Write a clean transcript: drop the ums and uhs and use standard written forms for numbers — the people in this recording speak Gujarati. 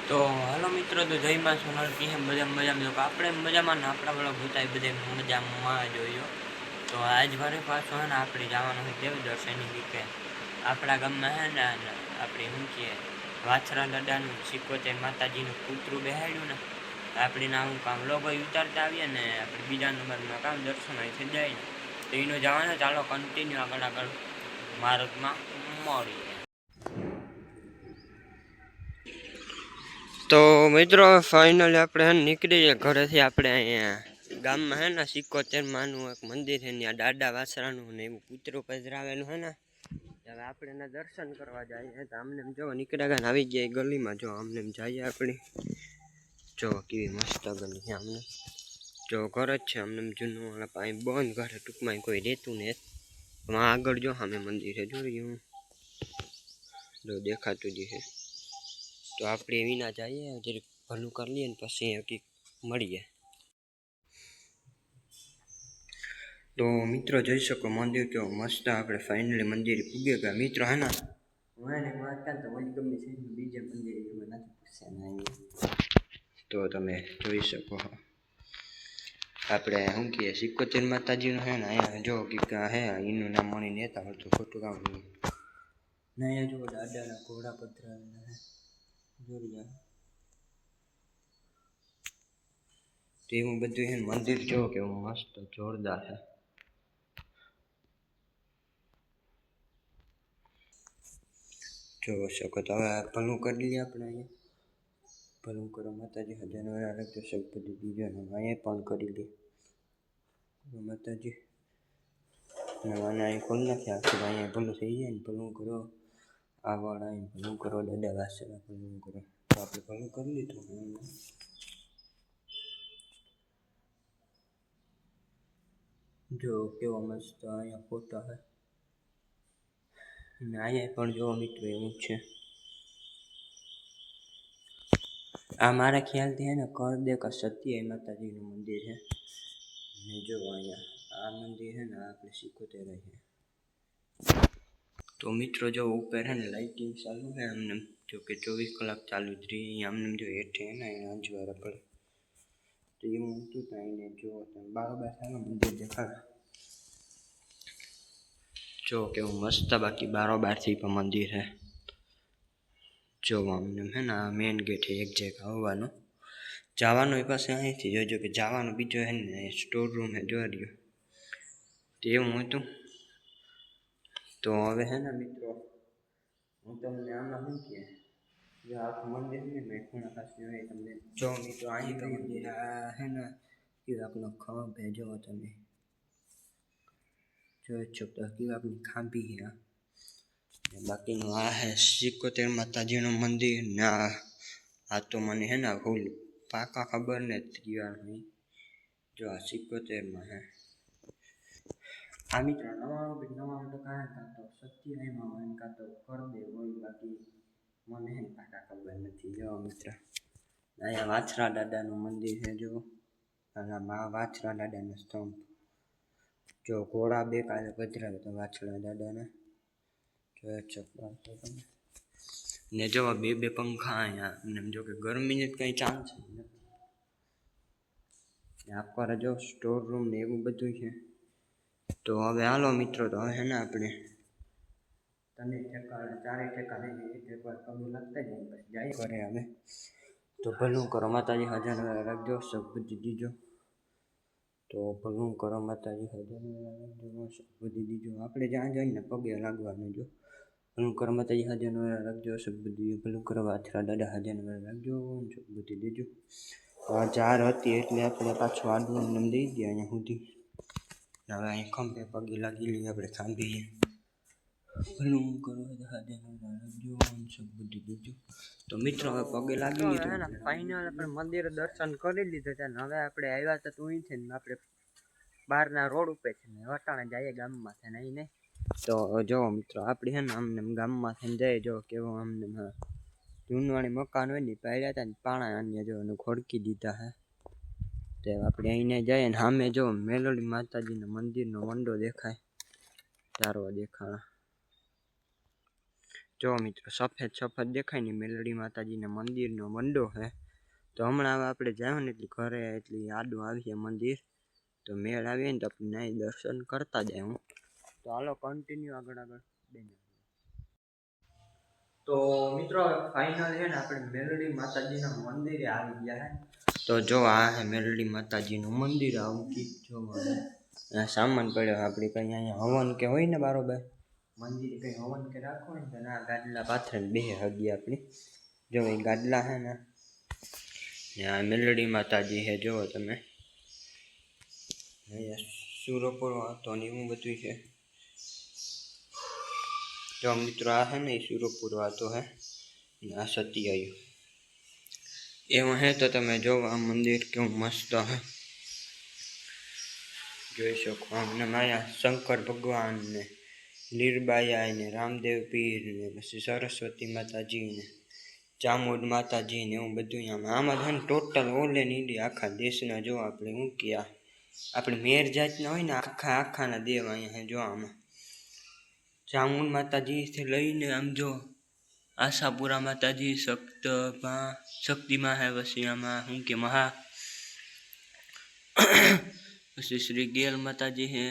તો હાલો મિત્રો, તો જય માં સોનલ કેમ બધા મજામાં જો આપણે મજામાં ને આપણા વાળા ભૂતાય બધે મજામાં જોયો. તો આજ મારે પાછો હે ને આપણે જવાનું છે દેવદર્શનની રીતે. આપણા ગામમાં હે ને આપણે શું કહીએ વાછરા દાદાનું 71 માતાજીનું પુતરું બેહાડ્યું ને આપણે ના હું કામ લોકો ઉતારતા આવીએ ને આપણે બીજા નંબરમાં કામ દર્શન થઈ જાય ને તો એનો જવાનું. ચાલો કન્ટિન્યુ આગળ માર્ગમાં મળીએ. તો મિત્રો ફાઇનલી આપણે નીકળી જાય ઘરેથી. આપણે અહીંયા ગામમાં હે ને 71 માનું એક મંદિર છે, ત્યાં દાદા વાસરાનું ને એવું પુત્રો પધરાવેલું હે ને. હવે આપણે એના દર્શન કરવા જઈએ. તો આમને જો નીકળ્યા ગયા આવી ગયા ગલીમાં. જો આમને જઈએ આપણે. જો કેવી મસ્ત ગલી છે આમને. જો ઘર જ છે આમને જૂનું વાળા પાણી બંધ ઘરે ટૂંકમાં કોઈ રહેતું ને આગળ જો સામે મંદિર છે જોયું જો દેખાતું જ છે. તો આપણે એવી ના જઈએ જરીક ભલું કરી લઈએ ને પછી કંઈક મળીએ. તો મિત્રો જોઈ શકો મંદિર કેવો મસ્ત. આપણે ફાઇનલી મંદિર પૂગી ગયા મિત્રો. હે ને હું એને વાત કરતા તો ઓલી ગમે છે બીજે મંદિર નથી પૂછ્યા. તો તમે જોઈ શકો આપણે શું કહીએ 71 માતાજીનું હે ને અહીંયા જો કે હે એનું નામ મને નેતા મળતું ખોટું કામ નહીં. ને અહીંયા જો દાદાના ઘોડા પધરાવેલા હે જોઈ. તો એવું બધું છે મંદિર જો કેવું મસ્ત જોરદાર છે. જોઈ શકો તો હવે ભલું કરી લઈએ આપણે. અહીંયા ભલું કરો માતાજી હજાર રાખજો સબ બધી બીજો અહીંયા પણ કરી લઈએ માતાજી. નવાના અહીં ખોલ નાખી આખું અહીંયા ભલું થઈ જાય ને. ભલું કરો આ વાળા અહીં ભલું કરો દાદા વાસરા ભલું કરો. તો આપણે ભલું કરી લીધું. જો કેવો મસ્ત અહીંયા ફોટા હે ને અહીંયા પણ જો મિત્રો એવું જ છે. આ મારા ખ્યાલથી હે ને કરદે કા સત્ય માતાજીનું મંદિર છે ને. જો અહીંયા આ મંદિર છે ને આપણે 71 છે. તો મિત્રો જો ઉપર હે ને લાઇટિંગ ચાલુ છે આમને જો કે 24 કલાક ચાલુ જ રહી. આમને જો હેઠે હે ને અંજવાળા પડે તો એવું હતું ત્યાં એને જો બારોબાર સારું મંદિર દેખાડે. જો કેવું મસ્ત. બાકી બારોબારથી પણ મંદિર હે. જો આમને હે ને મેઇન ગેટ એક જગ્યા આવવાનું જવાનું એ પાસે અહીંથી જોજો કે જવાનું બીજો હે ને સ્ટોર રૂમ હે જોઈ રહ્યો તો એવું હતું. તો હવે હે ને મિત્રો હું તમને આમાં શું કહે જો આખું મંદિર ને મેં ખૂણા પાસે હોય તમને જો મિત્રો અહીં તો મંદિર હે ને એ આપણો ખંભ હે. જો તમે જોઈ શકતો કે આપણી ખાંભી હે. બાકીનું આ હે 71 માતાજીનું મંદિર ને આ તો મને હે ને ફૂલ પાકા ખબર ને નહીં. જો આ 71 હે આ મિત્રો 99% કાં તો સત્યમાં હોય કાં તો કરદે હોય. બાકી મને હે પાકા ખબર નથી. જો મિત્ર અહીંયા વાછરા દાદાનું મંદિર છે. જો આના વાછરા દાદાના સ્તંભ જો ઘોડા બે કાલે પધરાવે તો વાછરા દાદાને જોઈ શકો ને. જો બે પંખા અહીંયા એમ જો કે ગરમીને કંઈ ચાન્સ નથી. આખો જો સ્ટોર રૂમ ને એવું બધું છે. તો હવે હાલો મિત્રો તો હવે હે ને આપણે તને ઠેકાણે ચારે ઠેકાણે એકવાર પગું લાગતા જાય પછી જાય કરે. હવે તો ભલું કરો માતાજી હજાર રાખજો સબ બધી દીજો. તો ભલું કરો માતાજી હજાર રાખજો સબ બધી દીજો. આપણે જ્યાં જઈને પગે લાગવાનું. જો ભલું કરો માતાજી હજાર રાખજો સબ બધી. ભલું કરો વાછરા દાદા હજાર રાખજો સબ બધી દીજો. 4 હતી એટલે આપણે પાછું આડું દઈ દઈએ અહીંયા સુધી. હવે અહીં ખંભે પગે લાગી લઈએ આપણે ખાંભીએ. ભલું કરો સબ બધી દીજો. તો મિત્રો હવે પગે લાગી લીધું. ફાઇનલ આપણે મંદિર દર્શન કરી લીધું છે. હવે આપણે આવ્યા તો તું છે ને આપણે બહારના રોડ ઉપર છે ને વટાણે જઈએ ગામમાં છે ને અહીં નહીં. તો જો મિત્રો આપણે છે ને આમને ગામમાં થઈને જઈએ. જો કેવો આમને જૂનવાણી મકાન હોય ને પાડ્યા હતા ને પાણા અન્ય જો ખોડકી દીધા હે. તો આપણે અહીંને જઈએ ને સામે જો મેલોડી માતાજીના મંદિરનો વંડો દેખાય. તારો દેખાણા જો મિત્રો સફેદ સફેદ દેખાય ને મેલડી માતાજીના મંદિરનો મંડો છે. તો હમણાં આપણે જાવ ને એટલે ઘરે એટલી આડું આવીએ મંદિર, તો મેળ આવીએ ને તો આપણે અહીં દર્શન કરતા જાય. હું તો હાલો કન્ટિન્યુ આગળ બેન. તો મિત્રો ફાઇનલ છે ને આપણે મેલડી માતાજીના મંદિરે આવી ગયા છે. તો જો આ હે મેલડી માતાજીનું મંદિર. આવું કીધું જો સામાન પડ્યો આપણે કંઈ અહીંયા હવન કે હોય ને બરોબર મંદિર કંઈ હવન કે રાખો ને તો આ ગાડલા પાથરે બે હગી આપણી. જો એ ગાડલા છે ને આ મેલડી માતાજી છે. જુઓ તમે અહીંયા સુરપુરો હતો ને એવું બધું છે. જો મિત્રો આ છે ને એ સુરપુરો હતો હે આ સતિયાયું એમાં હે. તો તમે જો આ મંદિર કેવું મસ્ત હે જોઈ શકો. અમને માયા શંકર ભગવાન ને લીરબાયા ને રામદેવ પીર ને પછી સરસ્વતી માતાજી ને ચામુંડ માતાજી ને એવું બધું આમાં છે ને ટોટલ ઓલ એન્ડ ઇન્ડિયા આખા દેશના જો આપણે શું કયા આપણે મેર જાતના હોય ને આખાના દેવ અહીંયા જો આમાં ચામુંડ માતાજીથી લઈને આમ જો આશાપુરા માતાજી શક્તિમાં હે. પછી આમાં શું કે મહા પછી શ્રી ગેલ માતાજી હે.